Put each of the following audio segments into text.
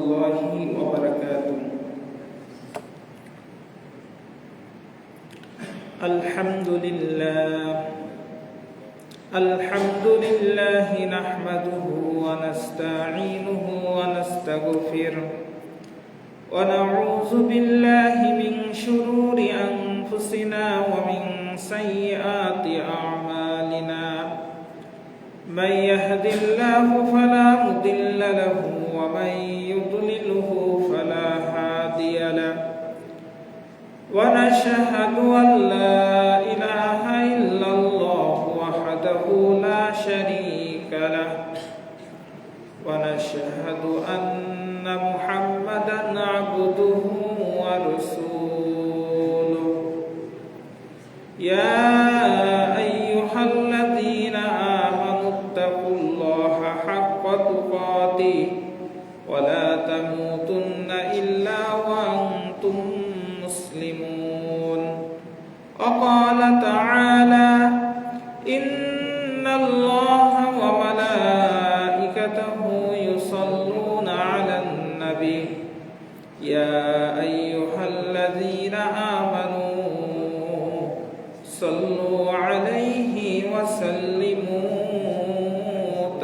الله وبركاته. الحمد لله نحمده ونستعينه ونستغفره ونعوذ بالله من شرور أنفسنا ومن سيئات أعمالنا. من يهد الله فلا مضل له ومن يضلله فلا هادي له. ونشهد أن لا إله إلا الله وحده لا شريك له. ونشهد أن محمدا عبده ورسوله. يا أيها الذين آمنوا اتقوا الله حق تقاته ولا تموتن إلا وأنتم مسلمون. وقال تعالى: إن الله وملائكته يصلون على النبي يا أيها الذين آمنوا صلوا عليه وسلموا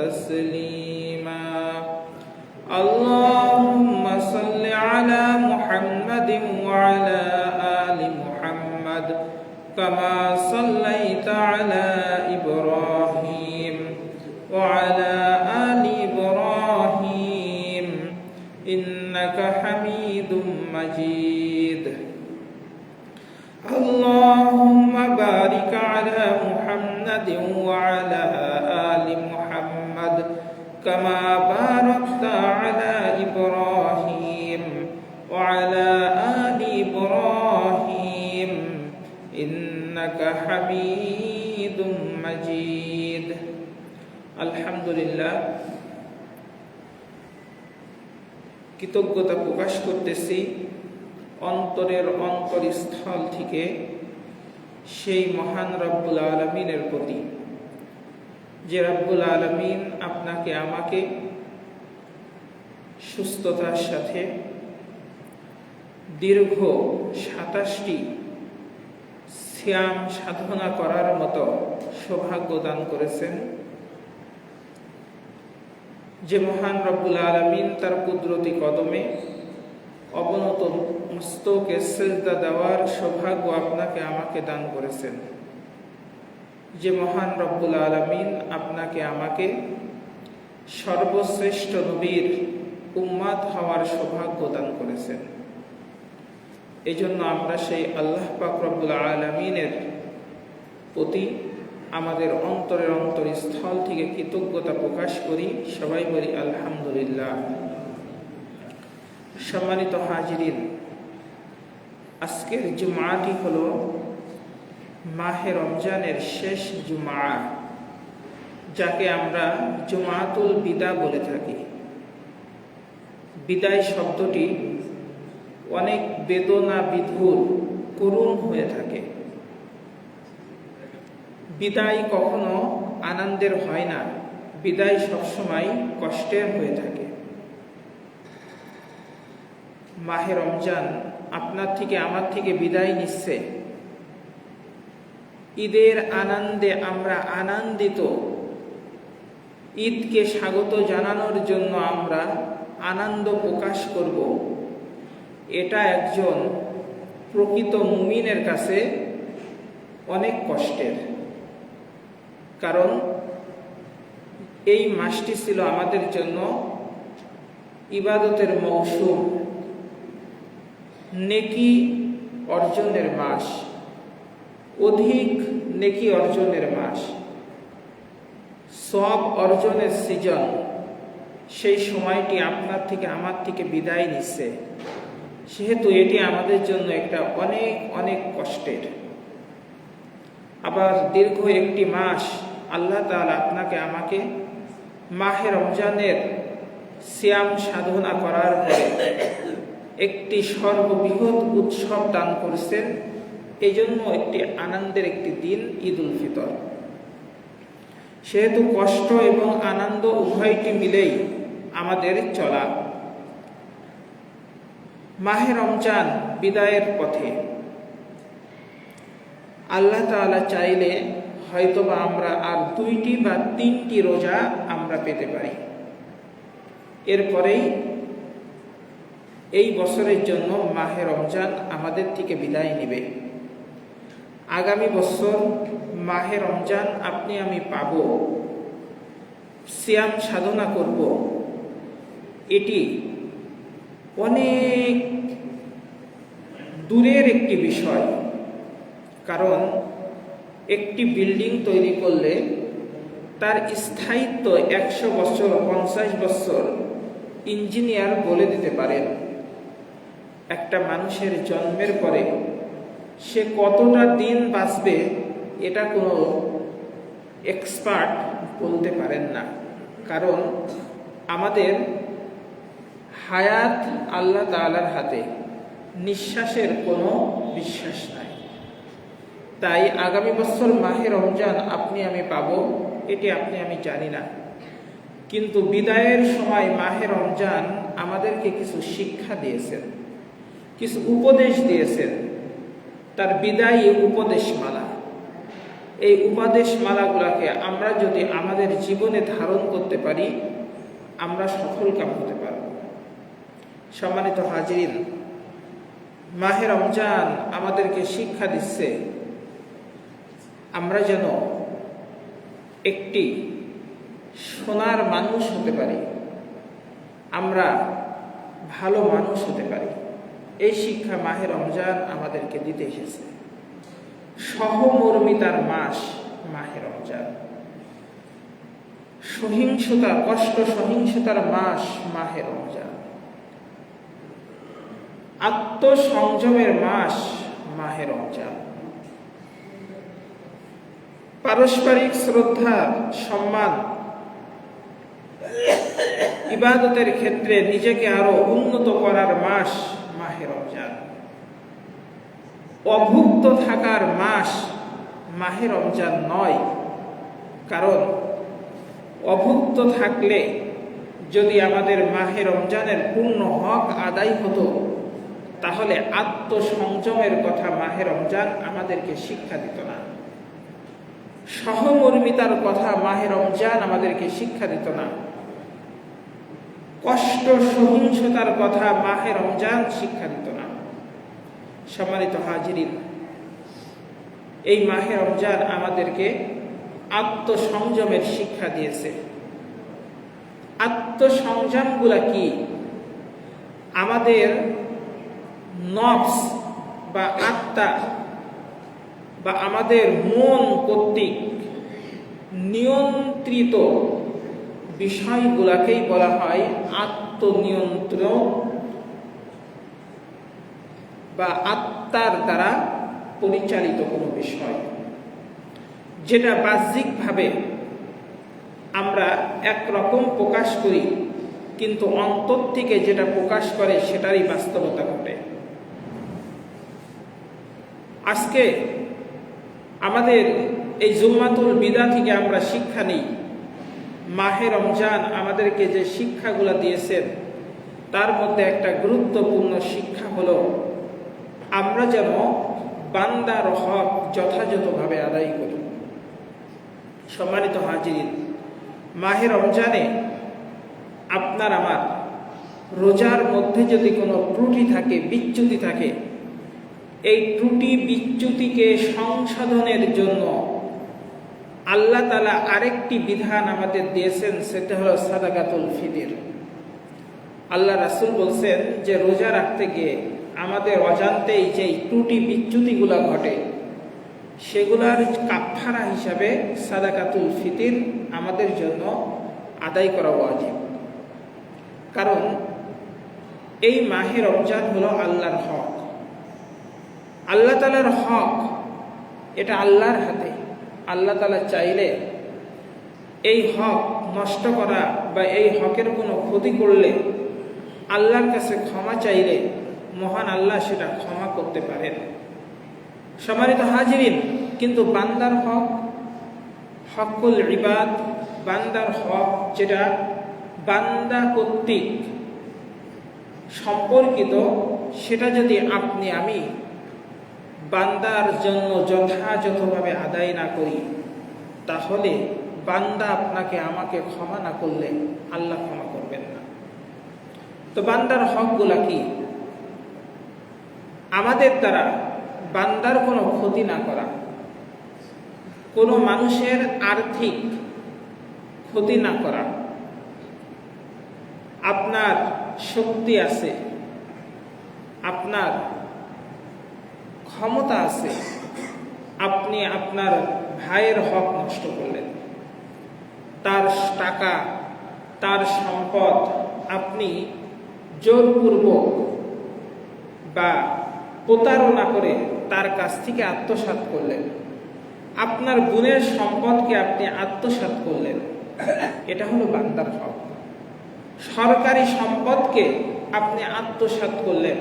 تسليما. اللهم صل على محمد وعلى آل محمد كما صليت على إبراهيم وعلى آل إبراهيم إنك حميد مجيد. اللهم بارك على محمد وعلى آل محمد كما باركت على إبراهيم وعلى آل إبراهيم إنك حميد مجيد. الحمد لله, কৃতজ্ঞতা প্রকাশ করতেছি অন্তরের অন্তরস্থল থেকে সেই মহান রব্বুল আলামিনের প্রতি, যে রব্বুল আলামিন আপনাকে আমাকে সুস্থতার সাথে দীর্ঘ ২৭টি সিয়াম সাধনা করার মতো সৌভাগ্য দান করেছেন। যে মহান রব্বুল আলামিন তার কুদরতি কদমে অবনত মস্তকে সিজদা দেওয়ার সৌভাগ্য আপনাকে আমাকে দান করেছেন। যে মহান রব্বুল আলামিন আপনাকে আমাকে সর্বশ্রেষ্ঠ নবীর উম্মাত হওয়ার সৌভাগ্য দান করেছেন। এই জন্য আমরা সেই আল্লাহ পাক রব্বুল আলামিনের প্রতি আমাদের অন্তরের অন্তরস্থল থেকে কৃতজ্ঞতা প্রকাশ করি। সবাই বলি আলহামদুলিল্লাহ। সম্মানিত হাজিরিন, আজকের জুমাটি হলো মাহে রমজানের শেষ জুমা, যাকে আমরা জুমাতুল বিদা বলে থাকি। বিদায় শব্দটি অনেক বেদনা বিধুর, করুণ হয়ে থাকে। বিদায় কখনো আনন্দের হয় না, বিদায় সবসময় কষ্টের হয়ে থাকে। মাহে রমজান আপনার থেকে আমার থেকে বিদায় নিচ্ছে। ঈদের আনন্দে আমরা আনন্দিত। ঈদকে স্বাগত জানানোর জন্য আমরা আনন্দ প্রকাশ করব। এটা একজন প্রকৃত মুমিনের কাছে অনেক কষ্টের, কারণ এই মাসটি ছিল আমাদের জন্য ইবাদতের মৌসুম, নেকি অর্জনের মাস, অধিক নেকি অর্জনের মাস, সওয়াব অর্জনের সিজন। সেই সময়টি আপনার থেকে আমার থেকে বিদায় নিচ্ছে, সেহেতু এটি আমাদের জন্য একটা অনেক অনেক কষ্টের। আবার দীর্ঘ একটি মাস আল্লাহ তাআলা আপনাকে আমাকে মাহে রমজানের সিয়াম সাধনা করার পরে একটি সর্ববৃহৎ উৎসব দান করেছেন। এই জন্য একটি আনন্দের একটি দিন ঈদ উল ফিতর। সেহেতু কষ্ট এবং আনন্দ উভয়টি মিলেই আমাদের চলা। মাহে রমজান বিদায়ের পথে। আল্লাহ তাআলা চাইলে হয়তোবা আমরা আর 2টি বা 3টি রোজা আমরা পেতে পারি, এরপরেই এই বছরের জন্য মাহে রমজান আমাদের থেকে বিদায় নেবে। আগামী বছর মাহে রমজান আপনি আমি পাব, সিয়াম সাধনা করব, এটি অনেক দূরের একটি বিষয়। কারণ একটি বিল্ডিং তৈরি করলে তার স্থায়িত্ব 100 বছর, 50 বছর ইঞ্জিনিয়ার বলে দিতে পারেন। একটা মানুষের জন্মের পরে সে কতটা দিন বাঁচবে এটা কোনো এক্সপার্ট বলতে পারেন না। কারণ আমাদের হায়াত আল্লাহ তাআলার হাতে, নিঃশ্বাসের কোনো বিশ্বাস নাই। তাই আগামী বছর মাহে রমজান আপনি আমি পাব এটি আপনি আমি জানি না, কিন্তু বিদায়ের সময় মাহে রমজান আমাদেরকে কিছু শিক্ষা দিয়েছেন, কিছু উপদেশ দিয়েছেন। তার বিদায়ী উপদেশমালা, এই উপদেশমালাগুলোকে আমরা যদি আমাদের জীবনে ধারণ করতে পারি আমরা সফল কাম হতে পারব। সম্মানিত হাজিরিন, মাহে রমজান আমাদেরকে শিক্ষা দিচ্ছে আমরা যেন একটি সোনার মানুষ হতে পারি, আমরা ভালো মানুষ হতে পারি। এই শিক্ষা মাহে রমজান আমাদেরকে দিতে এসেছে। সহমর্মিতার মাস মাহে রমজান, সহিংসতা, কষ্ট সহিংসতার মাস মাহে রমজান, আত্মসংযমের মাস মাহে রমজান, পারস্পরিক শ্রদ্ধা সম্মান, ইবাদতের ক্ষেত্রে নিজেকে আরো উন্নত করার মাস মাহে রমজান, অভুক্ত থাকার মাস মাহে রমজান নয়। কারণ অভুক্ত থাকলে যদি আমাদের মাহে রমজানের পূর্ণ হক আদায় হতো তাহলে আত্মসংযমের কথা মাহে রমজান আমাদেরকে শিক্ষা দিত না, সহমর্মিতার কথা মাহে রমজান আমাদেরকে শিক্ষা দিত না, কষ্ট সহিংসতার কথা মাহে রমজান শিক্ষা দিত না। সম্মানিত হাজিরিন, এই মাহে রমজান আমাদেরকে আত্মসংযমের শিক্ষা দিয়েছে। আত্মসংযমগুলা কি? আমাদের নফস বা আত্মা বা আমাদের মন কর্তৃক নিয়ন্ত্রিত বিষয়গুলাকেই বলা হয় আত্মনিয়ন্ত্রণ বা আত্মার দ্বারা পরিচালিত কোনো বিষয়, যেটা বাহ্যিকভাবে আমরা একরকম প্রকাশ করি কিন্তু অন্তর থেকে যেটা প্রকাশ করে সেটারই বাস্তবতা ঘটে। আজকে আমাদের এই জুম্মাতুল বিদা থেকে আমরা শিক্ষা নিই, মাহে রমজান আমাদেরকে যে শিক্ষাগুলো দিয়েছেন তার মধ্যে একটা গুরুত্বপূর্ণ শিক্ষা হলো আমরা যেন বান্দার হক যথাযথভাবে আদায় করি। সম্মানিত হাজিরিন, মাহে রমজানে আপনার আমার রোজার মধ্যে যদি কোনো ত্রুটি থাকে, বিচ্যুতি থাকে, এই ত্রুটি বিচ্যুতিকে সংশোধনের জন্য আল্লাহ তাআলা আরেকটি বিধান আমাদের দিয়েছেন, সেটা হলো সাদাকাতুল ফিতর। আল্লাহ রাসূল বলছেন যে রোজা রাখতে গিয়ে আমাদের অজান্তেই যেই ত্রুটি বিচ্যুতিগুলো ঘটে সেগুলার কাফারা হিসাবে সাদাকাতুল ফিতর আমাদের জন্য আদায় করা ওয়াজিব। কারণ এই মাহে রমজান হলো আল্লাহর হক, আল্লাহ তাআলার হক, এটা আল্লাহর হাতে। আল্লাহ তাআলা চাইলে এই হক নষ্ট করা বা এই হকের কোনো ক্ষতি করলে আল্লাহর কাছে ক্ষমা চাইলে মহান আল্লাহ সেটা ক্ষমা করতে পারেন। সম্মানিত হাজিরিন, কিন্তু বান্দার হক, হকুল ইবাদ, বান্দার হক যেটা বান্দা কর্তৃক সম্পর্কিত, সেটা যদি আপনি আমি বান্দার জন্য যথাযথভাবে আদায় না করি, তাহলে বান্দা আপনাকে আমাকে ক্ষমা না করলে আল্লাহ ক্ষমা করবেন না। তো বান্দার হকগুলা কি? আমাদের দ্বারা বান্দার কোনো ক্ষতি না করা, কোনো মানুষের আর্থিক ক্ষতি না করা। আপনার শক্তি আছে, আপনার ক্ষমতা আছে, আপনি আপনার ভাইয়ের হক নষ্ট করলেন, তার টাকা, তার সম্পদ আপনি জোরপূর্বক বা প্রতারণা করে তার কাছ থেকে আত্মসাৎ করলেন, আপনার বোনের সম্পদকে আপনি আত্মসাৎ করলেন, এটা হলো বান্দার হক। সরকারি সম্পদকে আপনি আত্মসাৎ করলেন,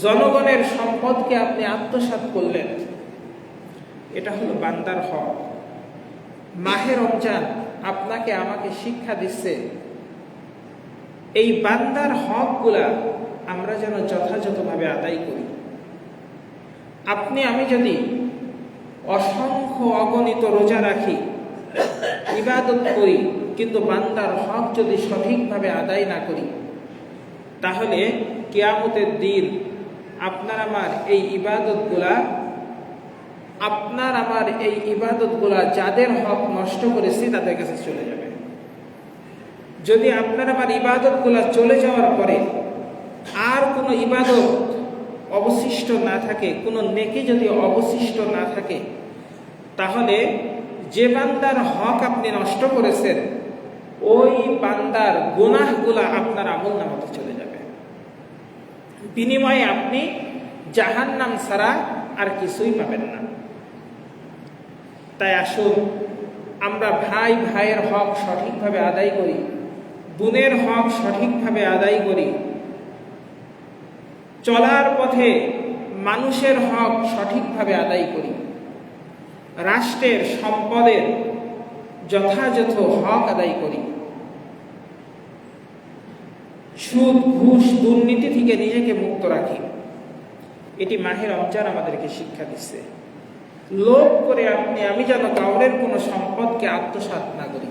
জনগণের সম্পদকে আপনি আত্মসাৎ করলেন, এটা হলো বান্দার হক। মাহে রমজান আপনাকে আমাকে শিক্ষা দিচ্ছে এই বান্দার হকগুলা আমরা যেন যথাযথভাবে আদায় করি। আপনি আমি যদি অসংখ্য অগণিত রোজা রাখি, ইবাদত করি, কিন্তু বান্দার হক যদি সঠিকভাবে আদায় না করি, তাহলে কিয়ামতের দিন আপনার আমার এই ইবাদতগুলা যাদের হক নষ্ট করেছি তাদের কাছে চলে যাবে। যদি আপনার আমার ইবাদতগুলা চলে যাওয়ার পরে আর কোনো ইবাদত অবশিষ্ট না থাকে, কোনো নেকি যদি অবশিষ্ট না থাকে, তাহলে যে বান্দার হক আপনি নষ্ট করেছেন ওই বান্দার গুনাহগুলা আপনার আমলনামাতে চলে যাবে। বিনিময়ে আপনি জাহান্নাম ছাড়া আর কিছুই পাবেন না। তাই আসুন আমরা ভাই ভাইয়ের হক সঠিকভাবে আদায় করি, বোনের হক সঠিকভাবে আদায় করি, চলার পথে মানুষের হক সঠিকভাবে আদায় করি, রাষ্ট্রের সম্পদের যথাযথ হক আদায় করি, সুদ ঘুষ দুর্নীতি থেকে নিজেকে মুক্ত রাখি। এটি মাহে রমজান আমাদেরকে শিক্ষা দিচ্ছে। লোভ করে আপনি আমি যেন কাউরের কোনো সম্পদকে আত্মসাৎ না করি।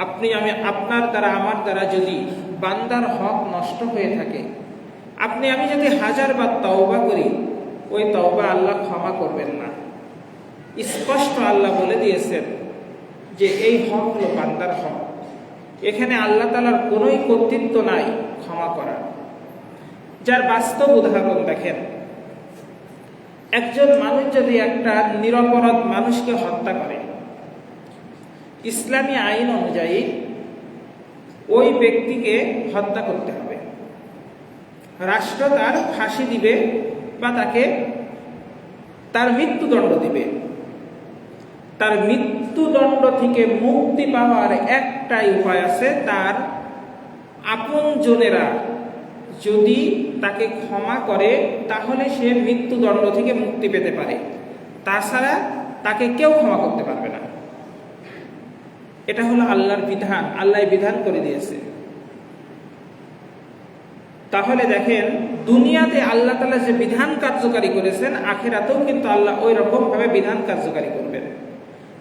আপনি আমি আপনার দ্বারা আমার দ্বারা যদি বান্দার হক নষ্ট হয়ে থাকে, আপনি আমি যদি 1000 বার তওবা করি, ওই তওবা আল্লাহ ক্ষমা করবেন না। স্পষ্ট আল্লাহ বলে দিয়েছেন যে এই হক হলো বান্দার হক। এখানে আল্লাহ তাআলার কোনোই কর্তৃত্ব নাই ক্ষমা করার। যার বাস্তব উদাহরণ দেখেন, একজন মানুষ যদি একটা নিরপরাধ মানুষকে হত্যা করে, ইসলামী আইন অনুযায়ী ওই ব্যক্তিকে হত্যা করতে হবে। রাষ্ট্র তার ফাঁসি দিবে বা তাকে তার মৃত্যুদণ্ড দিবে। তার মৃত্যুদণ্ড থেকে মুক্তি পাওয়ার একটাই উপায় আছে, তার আপনজনেরা যদি তাকে ক্ষমা করে তাহলে সে মৃত্যুদণ্ড থেকে মুক্তি পেতে পারে, তাছাড়া তাকে কেউ ক্ষমা করতে পারবে না। এটা হলো আল্লাহর বিধান, আল্লাহ বিধান করে দিয়েছে। তাহলে দেখেন, দুনিয়াতে আল্লাহ তাআলা যে বিধান কার্যকারী করেছেন, আখিরাতেও কিন্তু আল্লাহ ওই রকম ভাবে বিধান কার্যকারী করবেন।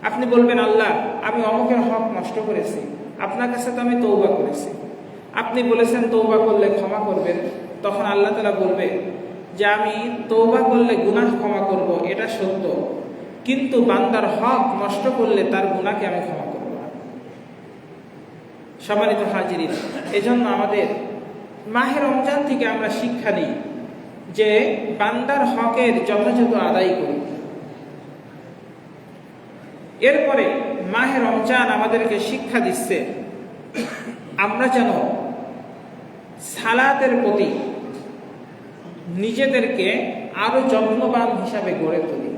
আপনি বলবেন, আল্লাহ আমি অমুকের হক নষ্ট করেছি, আপনার কাছে তো আমি তওবা করেছি, আপনি বলেছেন তওবা করলে ক্ষমা করবেন। তখন আল্লাহ তাআলা বলবে যে আমি তওবা করলে গুনাহ ক্ষমা করব, এটা সত্য, কিন্তু বান্দার হক নষ্ট করলে তার গুনাহকে আমি ক্ষমা করব না। সম্মানিত হাজিরিন, এজন্য আমাদের মাহে রমজান থেকে আমরা শিক্ষা নিই যে বান্দার হকের যথাযথ আদায় করি। এরপরে মাহে রমজান আমাদেরকে শিক্ষা দিচ্ছে আমরা যেন সালাতের প্রতি নিজেদেরকে আরো যত্নবান হিসাবে গড়ে তুলি।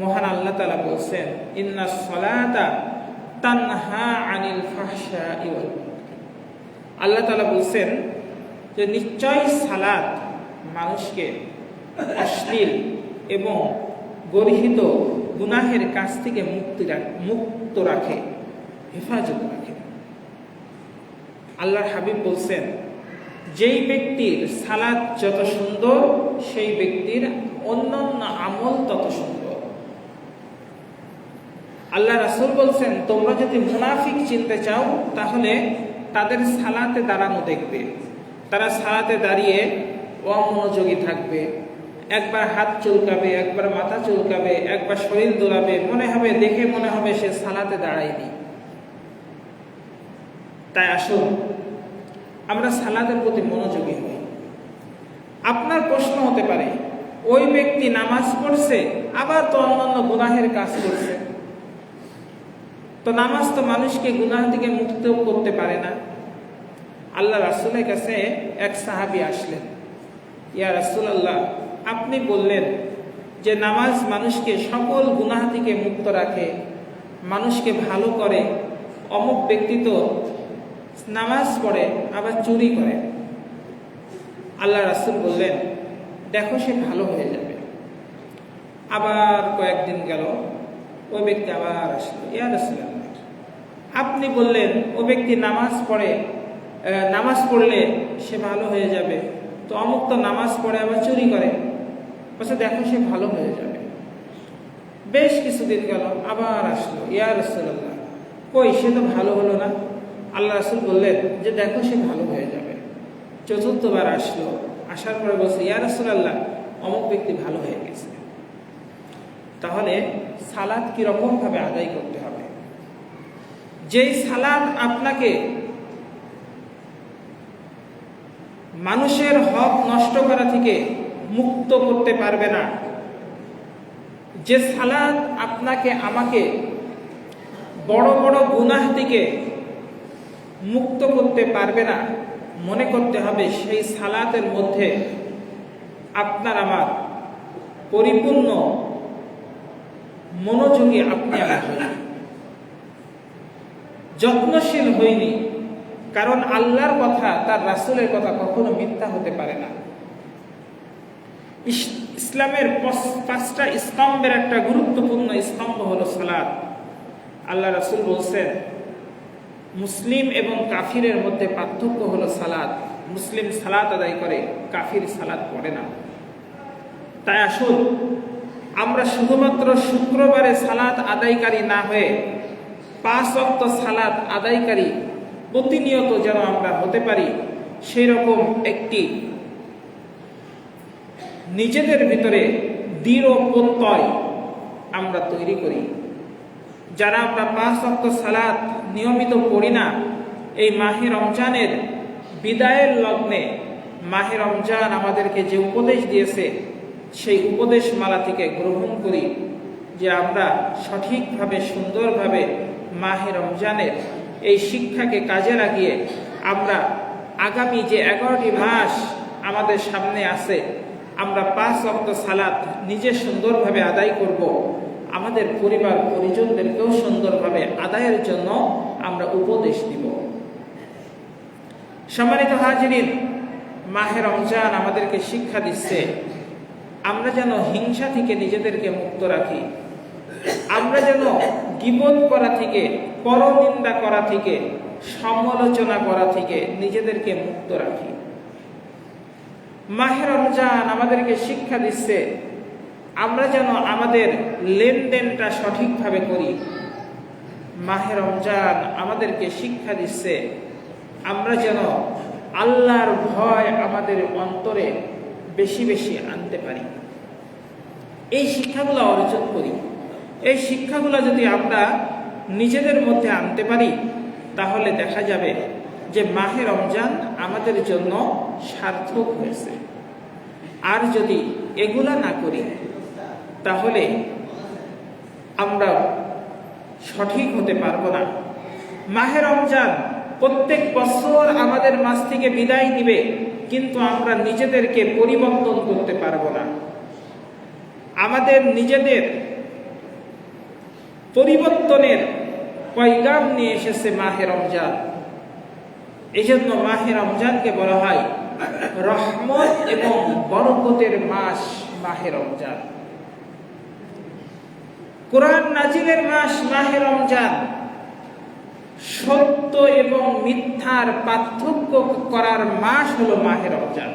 মহান আল্লাহ তাআলা বলছেন, ইন্নাস সালাতা তানহা আনিল ফাহশাই ওয়াল মুনকার। আল্লাহ তাআলা বলছেন যে নিশ্চয় সালাত মানুষকে অশ্লীল এবং গর্হিত গুনাহের কাছ থেকে মুক্ত রাখে, হেফাজত রাখে। আল্লাহর হাবিব বলছেন, যেই ব্যক্তির সালাত যত সুন্দর সেই ব্যক্তির অন্যান্য আমল তত সুন্দর। আল্লাহ রাসূল বলছেন, তোমরা যদি মুনাফিক চিনতে চাও তাহলে তাদের সালাতে দাঁড়ানো দেখবে। তারা সালাতে দাঁড়িয়ে অমনোযোগী থাকবে, একবার হাত চুলকাবে, একবার মাথা চুলকাবে, একবার শরীর দোলাবে, দেখে মনে হবে সে সালাতে দাঁড়ায়নি। তাই আসুন আমরা সালাতের প্রতি মনোযোগী হই। আপনার প্রশ্ন হতে পারে, ওই ব্যক্তি নামাজ পড়ছে আবার তো অন্যান্য গুনাহের কাজ করছে, তো নামাজ তো মানুষকে গুনাহ থেকে মুক্ত করতে পারে না। আল্লাহ রাসূলের কাছে এক সাহাবী আসলেন, ইয়া রাসূলুল্লাহ, আপনি বললেন যে নামাজ মানুষকে সকল গুনাহ থেকে মুক্ত রাখে, মানুষকে ভালো করে, অমুক ব্যক্তি তো নামাজ পড়ে আবার চুরি করে। আল্লাহ রাসূল বললেন, দেখো সে ভালো হয়ে যাবে। আবার কয়েকদিন গেল, ওই ব্যক্তি আবার আসলো, ইয়া রাসূলুল্লাহ, আপনি বললেন ও ব্যক্তি নামাজ পড়লে সে ভালো হয়ে যাবে, তো অমুক তো নামাজ পড়ে আবার চুরি করে, বলছে দেখো সে ভালো হয়ে যাবে। বেশ কিছুদিন গেল, আবার আসলো, ইয়া রাসূলুল্লাহ, কই সে তো ভালো হলো না। আল্লাহ রাসূল বললেন যে দেখো সে ভালো হয়ে যাবে। চতুর্থবার আসলো, আসার পরে বলছে, ইয়া রাসূলুল্লাহ, অমুক ব্যক্তি ভালো হয়ে গেছে। তাহলে সালাত কিরকম ভাবে আদায় করতে হবে? যেই সালাত আপনাকে মানুষের হক নষ্ট করা থেকে মুক্ত করতে পারবে না, যে সালাত আপনাকে আমাকে বড় বড় গুনাহ থেকে মুক্ত করতে পারবে না, মনে করতে হবে সেই সালাতের মধ্যে আপনার আমার পরিপূর্ণ মনোযোগী আপনি আমি হই, যত্নশীল হইনি। কারণ আল্লাহর কথা, তার রাসূলের কথা কখনো মিথ্যা হতে পারে না। ইসলামের 5টা স্তম্ভের একটা গুরুত্বপূর্ণ স্তম্ভ হলো সালাত। আল্লাহ রাসূল বলছেন, মুসলিম এবং কাফিরের মধ্যে পার্থক্য হলো সালাত। মুসলিম সালাত আদায় করে, কাফির সালাত পড়ে না। তাই আসুন আমরা শুধুমাত্র শুক্রবারে সালাত আদায়কারী না হয়ে 5 ওয়াক্ত সালাত আদায়কারী প্রতিনিয়ত যেন আমরা হতে পারি, সেই রকম একটি নিজেদের ভিতরে দৃঢ় প্রত্যয় আমরা তৈরি করি। যারা আমরা 5 ওয়াক্ত সালাত নিয়মিত পড়ি না, এই মাহে রমজানের বিদায়ের লগ্নে মাহে রমজান আমাদেরকে যে উপদেশ দিয়েছে সেই উপদেশ মালা থেকে গ্রহণ করি, যে আমরা সঠিকভাবে সুন্দরভাবে মাহে রমজানের এই শিক্ষাকে কাজে লাগিয়ে আমরা আগামী যে 11টি মাস আমাদের সামনে আছে, আমরা 5 ওয়াক্ত সালাত নিজে সুন্দরভাবে আদায় করব, আমাদের পরিবার পরিজনদেরকেও সুন্দরভাবে আদায়ের জন্য আমরা উপদেশ দিব। সম্মানিত হাজিরিন, মাহে রমজান আমাদেরকে শিক্ষা দিচ্ছে আমরা যেন হিংসা থেকে নিজেদেরকে মুক্ত রাখি, আমরা যেন গীবত করা থেকে, পরনিন্দা করা থেকে, সমালোচনা করা থেকে নিজেদেরকে মুক্ত রাখি। মাহে রমজান আমাদেরকে শিক্ষা দিচ্ছে আমরা যেন আমাদের লেনদেনটা সঠিকভাবে করি। মাহে রমজান আমাদেরকে শিক্ষা দিচ্ছে আমরা যেন আল্লাহর ভয় আমাদের অন্তরে বেশি বেশি আনতে পারি। এই শিক্ষাগুলো অর্জন করি। এই শিক্ষাগুলো যদি আমরা নিজেদের মধ্যে আনতে পারি, তাহলে দেখা যাবে যে মাহে রমজান আমাদের জন্য সার্থক হয়েছে। আর যদি এগুলা না করি, তাহলে আমরা সঠিক হতে পারবো না। মাহে রমজান প্রত্যেক বছর আমাদের মাঝ থেকে বিদায় দিবে, কিন্তু আমরা নিজেদেরকে পরিবর্তন করতে পারবো না। আমাদের নিজেদের পরিবর্তনের পয়গাম নিয়ে এসেছে মাহে রমজান। এই জন্য মাহে রমজানকে বলা হয় রহমত এবং বরকতের মাস মাহে রমজান। কোরআন নাজিলের মাস মাহে রমজান। সত্য এবং মিথ্যার পার্থক্য করার মাস হলো মাহে রমজান।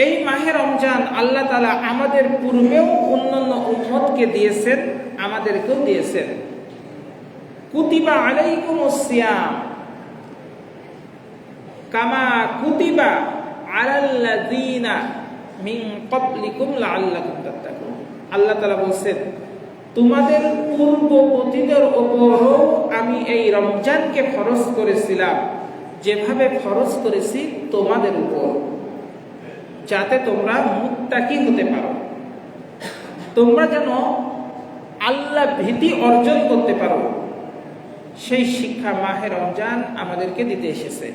এই মাহে রমজান আল্লাহ তাআলা আমাদের পূর্বেও অন্যান্য উম্মতকে দিয়েছেন, আমাদেরকেও দিয়েছেন। কুতিবা আলাইকুমুস সিয়াম কামা কুতিবা আলাল্লাযীনা মিন ক্বাবলিকুম লাআল্লাকুম তাত্তাকুন। আল্লাহ তাআলা বলেন, তোমাদের পূর্ববর্তীদের উপরও আমি এই রমজানকে ফরজ করেছিলাম যেভাবে ফরজ করেছি তোমাদের উপর, যাতে তোমরা মুত্তাকি হতে পারো, তোমরা যেন আল্লাহ ভীতি অর্জন করতে পারো। সেই শিক্ষা মাহে রমজান আমাদেরকে দিতে এসেছে।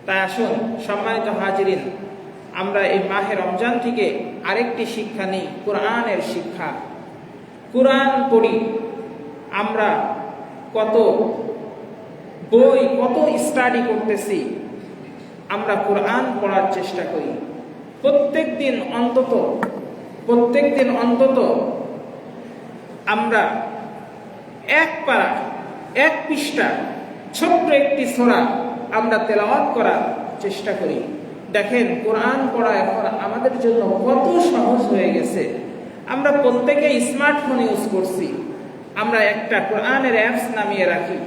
তাই আসুন সম্মানিত হাজিরিন, আমরা এই মাহে রমজান থেকে আরেকটি শিক্ষা নিই, কোরআনের শিক্ষা। কোরআন পড়ি, আমরা কত বই, কত স্টাডি করতেছি, আমরা কোরআন পড়ার চেষ্টা করি। প্রত্যেক দিন অন্তত আমরা এক পারা, এক পৃষ্ঠা, ছোট্ট একটি সূরা আমরা তেলাওয়াত করার চেষ্টা করি। দেখেন, কোরআন পড়া এখন আমাদের জন্য কত সহজ হয়ে গেছে। আমরা প্রত্যেকে স্মার্টফোন ইউজ করছি। আমরা একটা কোরআনের অ্যাপস নামিয়ে রাখি,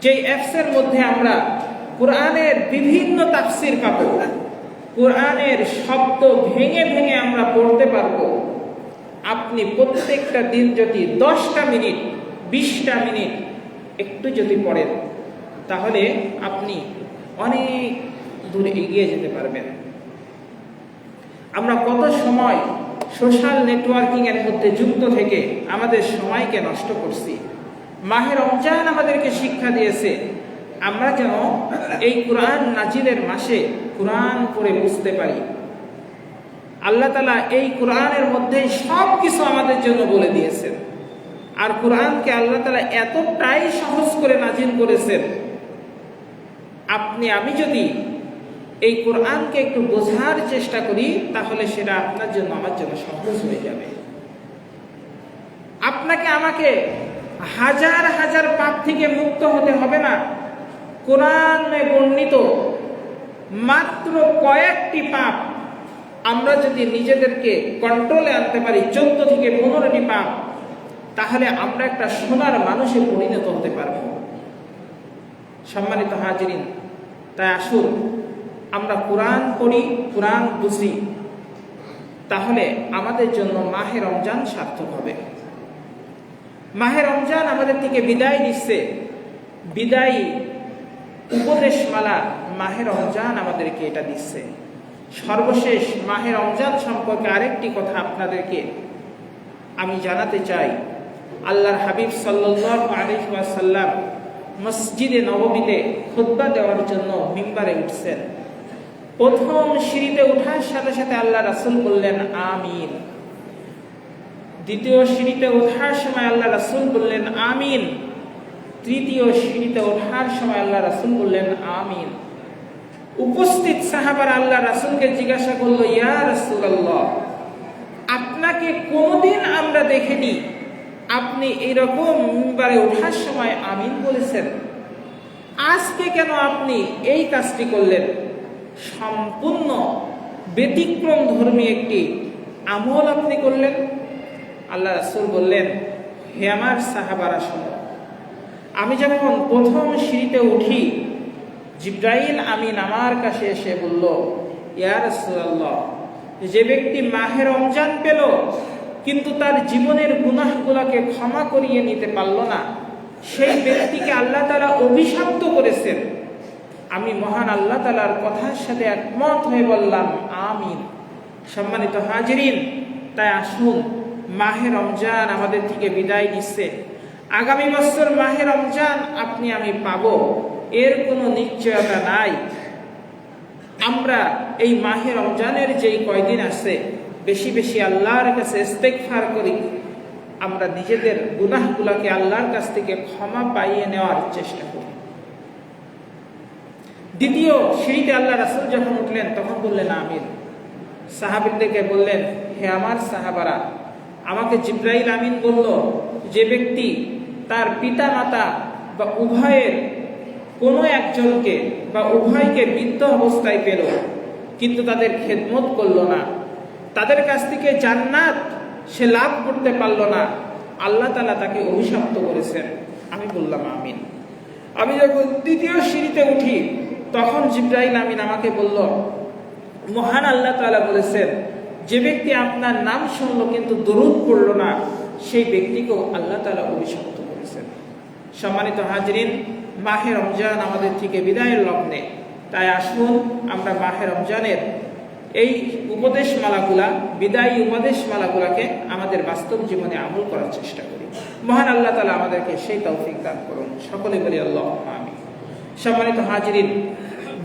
যেই অ্যাপসের মধ্যে আমরা কোরআনের বিভিন্ন তাফসির পাবো, কোরআনের শব্দ ভেঙে ভেঙে আমরা পড়তে পারবো। আপনি প্রত্যেকটা দিন যদি 10টা মিনিট, 20টা মিনিট একটু যদি পড়েন, তাহলে আপনি অনেক দূরে এগিয়ে যেতে পারবেন। আমরা কত সময় সোশ্যাল নেটওয়ার্কিং এর মধ্যে যুক্ত থেকে আমাদের সময়কে নষ্ট করছি। মাহে রমজান আমাদেরকে শিক্ষা দিয়েছে আমরা যেন এই কোরআন নাজিলের মাসে কোরআন পড়ে বুঝতে পারি। আল্লাহ তাআলা এই কোরআনের মধ্যে সব কিছু আমাদের জন্য বলে দিয়েছেন। আর কোরআনকে আল্লাহ তাআলা এতটাই সহজ করে নাজিল করেছেন, আমি যদি এই কোরআনকে একটু বোঝার চেষ্টা করি, তাহলে সেটা আপনার জন্য, আমার জন্য সহজ হয়ে যাবে। আপনাকে আমাকে হাজার হাজার পাপ থেকে মুক্ত হতে হবে না। কোরআনে বর্ণিত মাত্র কয়েকটি পাপ আমরা যদি নিজেদেরকে কন্ট্রোলে আনতে পারি, 14 থেকে 15টি পাপ, তাহলে আমরা একটা সোনার মানুষে পরিণত হতে পারব। সম্মানিত হাজিরিন, তাই আসুন আমরা কোরআন পড়ি, কোরআন বুঝি, তাহলে আমাদের জন্য মাহে রমজান সার্থক হবে। মাহে রমজান আমাদের থেকে বিদায় নিচ্ছে, বিদায়ী উপদেশমালা মাহে রমজান আমাদেরকে এটা দিচ্ছে। সর্বশেষ মাহে রমজান সম্পর্কে আরেকটি কথা আপনাদেরকে আমি জানাতে চাই। আল্লাহর হাবিব সাল্লাল্লাহু আলাইহি ওয়াসাল্লাম মসজিদে নববীতে খুতবা দেওয়ার জন্য মিম্বারে উঠছেন। প্রথম সিঁড়িতে ওঠার সাথে সাথে আল্লাহ রাসূল বললেন আমিন। দ্বিতীয় সিঁড়িতে ওঠার সময় আল্লাহ রাসূল বললেন আমিন। তৃতীয় সিঁড়িতে ওঠার সময় আল্লাহ রাসূল বললেন আমিন। উপস্থিত সাহাবারা আল্লাহ রাসূলকে জিজ্ঞাসা করলো, ইয়া রাসূলুল্লাহ, আপনাকে কোনদিন আমরা দেখিনি আপনি এইরকম মিম্বারে ওঠার সময় আমিন বলেছেন, আজকে কেন আপনি এই কাজটি করলেন? সম্পূর্ণ ব্যতিক্রম ধর্মী একটি আমল আপনি করলেন। আল্লাহ রাসূল বললেন, হে আমার সাহাবারা শোনো, আমি যখন প্রথম সিঁড়িতে উঠি, জিবরাইল আমিন আমার কাছে এসে বলল, ইয়া রাসূলুল্লাহ, যে ব্যক্তি মাহে রমজান পেল কিন্তু তার জীবনের গুনাহগুলোকে ক্ষমা করিয়ে নিতে পারল না, সেই ব্যক্তিকে আল্লাহ তাআলা অভিশপ্ত করেছেন। আমি মহান আল্লাহ তাআলার কথার সাথে একমত হয়ে বললাম আমিন। সম্মানিত হাজিরিন, তাই আসুন, মাহে রমজান আমাদের থেকে বিদায় নিচ্ছে। আগামী বছর মাহে রমজান আপনি আমি পাবো, এর কোনো নিশ্চয়তা নাই। আমরা এই মাহে রমজানের যেই কয়দিন আছে, বেশি বেশি আল্লাহর কাছে ইস্তেগফার করি, আমরা নিজেদের গুনাহগুলোকে আল্লাহর কাছ থেকে ক্ষমা পাইয়ে নেওয়ার চেষ্টা করি। দ্বিতীয় সিঁড়িতে আল্লাহ রাসূল যখন উঠলেন তখন বললেন আমিন। সাহাবীদেরকে বললেন, হে আমার সাহাবারা, আমাকে জিবরাইল আমিন বলল, যে ব্যক্তি তার পিতা মাতা বা উভয়ের কোনো একজনকে বা উভয়কে বৃদ্ধ অবস্থায় পেল, কিন্তু তাদের খেদমত করল না, তাদের কাছ থেকে জান্নাত সে লাভ করতে পারল না, আল্লাহ তাআলা তাকে অভিশপ্ত করেছেন। আমি বললাম আমিন। আমি যখন দ্বিতীয় সিঁড়িতে উঠি তখন জিবরাইল আমিন আমাকে বলল, মহান আল্লাহ তাআলা বলেছেন, যে ব্যক্তি আপনার নাম শুনল কিন্তু দরুদ পড়ল না, সেই ব্যক্তিকেও আল্লাহ তাআলা অভিশপ্ত করেছেন। সম্মানিত হাজরিন, মাহে রমজান আমাদের থেকে বিদায়ের লগ্নে, তাই আসুন আমরা মাহে রমজানের এই উপদেশমালাগুলা, বিদায়ী উপদেশমালাগুলাকে আমাদের বাস্তব জীবনে আমল করার চেষ্টা করি। মহান আল্লাহ তাআলা আমাদেরকে সেই তৌফিক দান করুন। সকলে বলি আল্লাহুম্মা আমিন। সম্মানিত হাজরিন,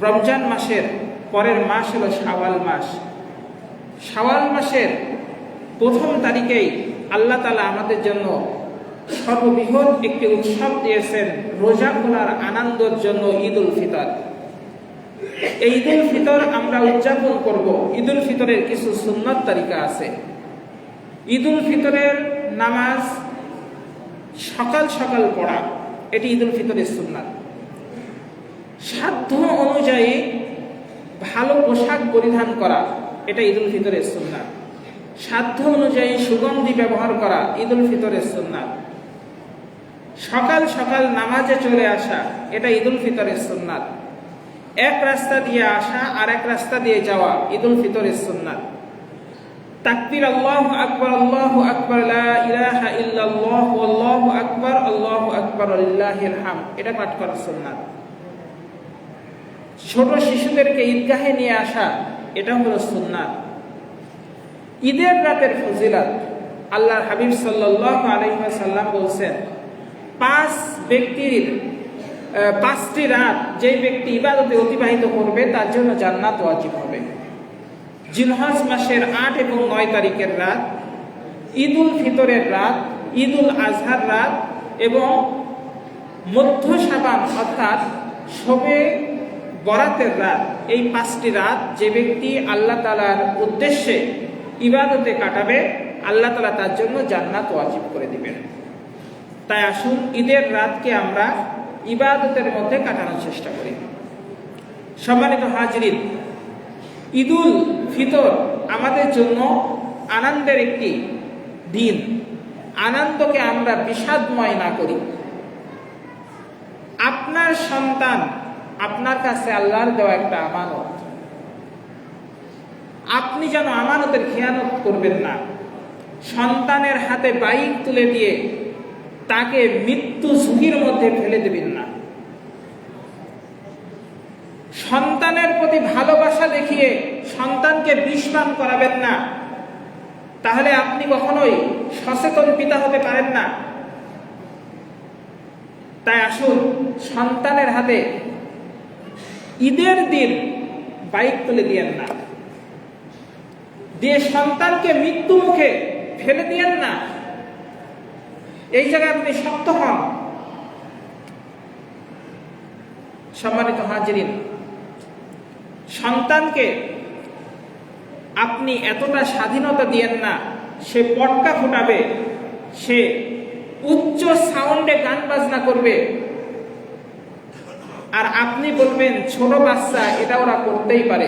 রমজান মাসের পরের মাস হলো শাওয়াল মাস। শাওয়াল মাসের প্রথম তারিখেই আল্লাহ তাআলা আমাদের জন্য সর্ববৃহৎ একটি উৎসব দিয়েছেন, রোজা খোলার আনন্দের জন্য ঈদুল ফিতর। এই ঈদুল ফিতর আমরা উদযাপন করব। ঈদুল ফিতরের কিছু সুন্নত তালিকা আছে। ঈদুল ফিতরের নামাজ সকাল সকাল পড়া, এটি ঈদুল ফিতরের সুন্নাত। সাধ্য অনুযায়ী ভালো পোশাক পরিধান করা, এটা ঈদুল ফিতরের সুন্নাত। সাধ্য অনুযায়ী সুগন্ধি ব্যবহার করা ঈদুল ফিতরের সুন্নাত। সকাল সকাল নামাজে চলে আসা, এটা ঈদুল ফিতরের সুন্নাত। এক রাস্তা দিয়ে আসা আর এক রাস্তা দিয়ে যাওয়া ঈদুল ফিতরের সুন্নাত। তাকবীর আল্লাহু আকবার লা ইলাহা ইল্লাল্লাহ আল্লাহু আকবার লিল্লাহিল হামদ, এটা পাঠ করা সুন্নাত। ছোট শিশুদেরকে ঈদগাহে নিয়ে আসা, এটা হলো সুন্নাত। ঈদের রাতের ফজিলত, আল্লাহর হাবিব সাল্লাল্লাহু আলাইহি ওয়াসাল্লাম বলেছেন, 5টি রাত যে ব্যক্তি ইবাদতে অতিবাহিত করবে তার জন্য জান্নাত ওয়াজিব হবে। জিলহজ মাসের 8 এবং 9 তারিখের রাত, ঈদুল ফিতরের রাত, ঈদুল আজহার রাত এবং মধ্য শাবান অর্থাৎ শবে বরাতের রাত, এই 5টি রাত যে ব্যক্তি আল্লাহ তাআলার উদ্দেশ্যে ইবাদতে কাটাবে, আল্লাহ তাআলা তার জন্য জান্নাত ওয়াজিব করে দিবেন। তাই আসুন ঈদের রাতকে আমরা ইবাদতের মধ্যে কাটানোর চেষ্টা করি। সম্মানিত হাজরিন, ঈদুল ফিতর আমাদের জন্য আনন্দের একটি দিন। আনন্দকে আমরা বিষাদময় না করি। আপনার সন্তান আপনার কাছে আল্লাহর দেওয়া একটা আমানত, আপনি যেন আমানতের খেয়ানত করবেন না। সন্তানের হাতে বাইক তুলে দিয়ে তাকে মৃত্যু ঝুঁকির মধ্যে ফেলে দেবেন না। সন্তানের প্রতি ভালোবাসা দেখিয়ে সন্তানকে বিষপান করাবেন না, তাহলে আপনি কখনোই সচেতন পিতা হতে পারেন না। তাই আসুন সন্তানের হাতে ঈদের দিন বাইক তুলে দিয়েন না, দিয়ে সন্তানকে মৃত্যু মুখে ফেলে দিয়েন না। এই জায়গায় আপনি শক্ত হন। সম্মানিত হাজিরিন, সন্তানকে আপনি এতটা স্বাধীনতা দিয়েন না, সে পটকা ফোটাবে, সে উচ্চ সাউন্ডে গান বাজনা করবে, আর আপনি বলবেন ছোট বাচ্চা, এটা ওরা করতেই পারে।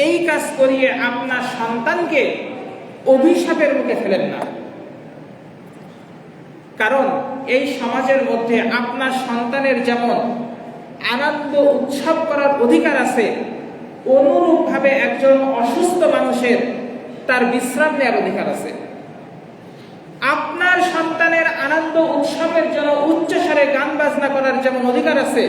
এই কাজ করিয়ে আপনার সন্তানকে অভিশাপের মুখে ফেলেন না। কারণ এই সমাজের মধ্যে আপনার সন্তানের যেমন আনন্দ উৎসব করার অধিকার আছে, অনুরূপভাবে একজন অসুস্থ মানুষের তার বিশ্রাম নেওয়ার অধিকার আছে। আপনার সন্তানের আনন্দ উৎসবের জন্য উচ্চস্বরে গান বাজনা করার যেমন অধিকার আছে,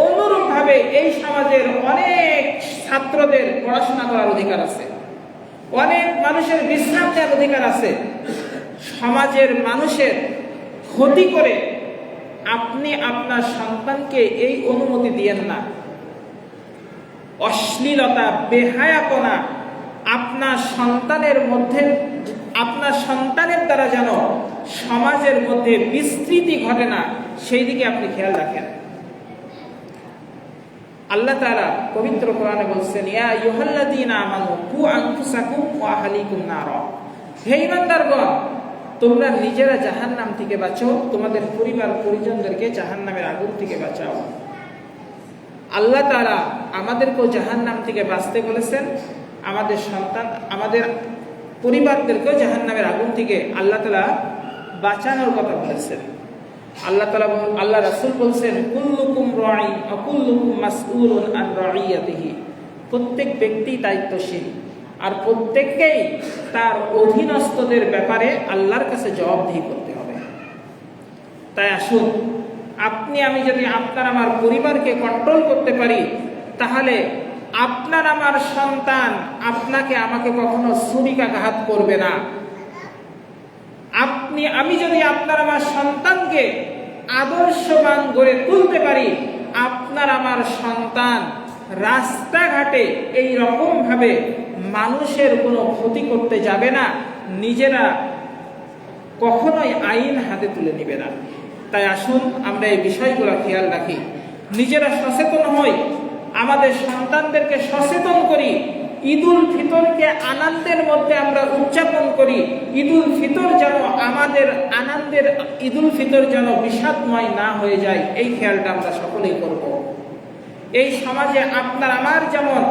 অনুরূপভাবে এই সমাজের অনেক ছাত্রদের পড়াশোনা করার অধিকার আছে, অনেক মানুষের বিশ্রাম নেওয়ার অধিকার আছে। সমাজের মানুষের ক্ষতি করে আপনি আপনার সন্তানকে এই অনুমতি দিয়েন না। অশ্লীলতা, বেহায়াপনা আপনার সন্তানের মধ্যে, আপনার সন্তানের দ্বারা যেন সমাজের মধ্যে বিস্তৃতি ঘটে না, সেই দিকে আপনি খেয়াল রাখেন। আল্লাহ তাআলা পবিত্র কোরআনে বলছেন, ইয়া আইয়ুহাল্লাযীনা আমানু কু আনফুসাকুম ওয়া আহলিকুম নারা। হে ঈমানদারগণ, তোমরা নিজেরা জাহান্নাম থেকে বাঁচো, তোমাদের পরিবার পরিজনদেরকে জাহান্নামের আগুন থেকে বাঁচাও। আল্লাহ তাআলা আমাদেরকেও জাহান্নাম থেকে বাঁচতে বলেছেন, আমাদের সন্তান আমাদের পরিবারদেরকেও জাহান্নামের আগুন থেকে আল্লাহ তাআলা বাঁচানোর কথা বলেছেন। আল্লাহ রাসূল বলছেন, কুল্লুকুম রাঈন ওয়া কুল্লুকুম মাসউলুন আন রাঈয়াতিহি। প্রত্যেক ব্যক্তি দায়িত্বশীল, আর প্রত্যেককেই তার অধীনস্থদের ব্যাপারে আল্লাহর কাছে জবাবদিহি করতে হবে। তাই আসুন, আপনি আমি যদি আপনার আমার পরিবারকে কন্ট্রোল করতে পারি, তাহলে আপনার আমার সন্তান আপনাকে আমাকে কখনো ছুরিকাঘাত করবে না। আপনি আমি যদি আপনার আমার সন্তানকে আদর্শবান গড়ে তুলতে পারি, আপনার আমার সন্তান রাস্তাঘাটে এই রকম ভাবে মানুষের কোনো ক্ষতি করতে যাবে না, নিজেরা কখনোই আইন হাতে তুলে নেবে না। তাই আসুন আমরা এই বিষয়গুলো খেয়াল রাখি, নিজেরা সচেতন হই, আমাদের সন্তানদেরকে সচেতন করি। ঈদুল ফিতরকে আনন্দের মধ্যে আমরা উদযাপন করি। ঈদুল ফিতর যেন আমাদের আনন্দের ঈদুল ফিতর যেন বিষাদময় না হয়ে যায়, এই খেয়ালটা আমরা সকলেই করব। এই সমাজে আপনার আমার যেমন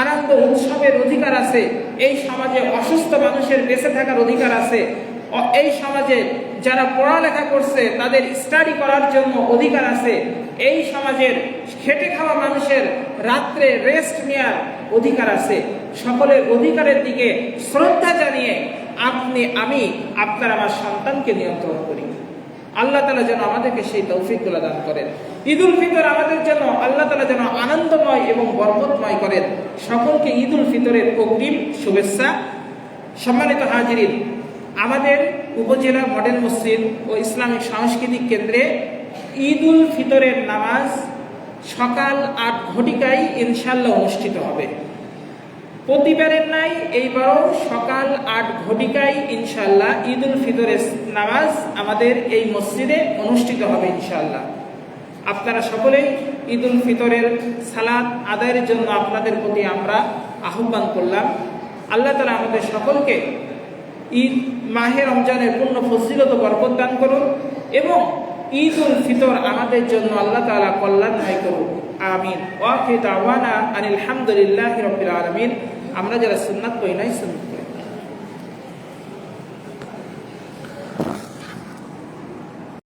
আনন্দ উৎসবের অধিকার আছে, এই সমাজে অসুস্থ মানুষের বেঁচে থাকার অধিকার আছে, এই সমাজে যারা পড়ালেখা করছে তাদের স্টাডি করার জন্য অধিকার আছে, এই সমাজের খেটে খাওয়া মানুষের রাত্রে রেস্ট নেওয়ার অধিকার আছে। সকলের অধিকারের দিকে শ্রদ্ধা জানিয়ে আমি আপনার আমার সন্তানকে নিয়ন্ত্রণ করি। আল্লাহ তাআলা যেন আমাদেরকে সেই তৌফিকগুলো দান করেন। ঈদুল ফিতর আমাদের জন্য আল্লাহ তাআলা যেন আনন্দময় এবং বরকতময় করেন। সকলকে ঈদুল ফিতরের অগ্রিম শুভেচ্ছা। সম্মানিত হাজিরিন, আমাদের উপজেলা মডেল মসজিদ ও ইসলামিক সাংস্কৃতিক কেন্দ্রে ঈদুল ফিতরের নামাজ সকাল ৮ ঘটিকায় ইনশাআল্লাহ অনুষ্ঠিত হবে। প্রতিবারের নাই এইবারও সকাল ৮ ঘটিকায় ইনশাআল্লাহ ঈদুল ফিতরের নামাজ আমাদের এই মসজিদে অনুষ্ঠিত হবে ইনশাআল্লাহ। আপনারা সকলেই ঈদুল ফিতরের সালাত আদায়ের জন্য আপনাদের প্রতি আমরা আহ্বান করলাম। আল্লাহ তাআলা আমাদের সকলকে ঈদ মাহে রমজানের পূর্ণ ফজিলত ও বরকত দান করুন এবং ঈদুল ফিতর আমাদের জন্য আল্লাহ তাআলা কল্যাণময় করুন। আমিন। ওয়া আখিরু দাওয়ানা আনিল হামদুলিল্লাহি রাব্বিল আলামিন। আমরা যারা সুন্নাত পড়ি নাই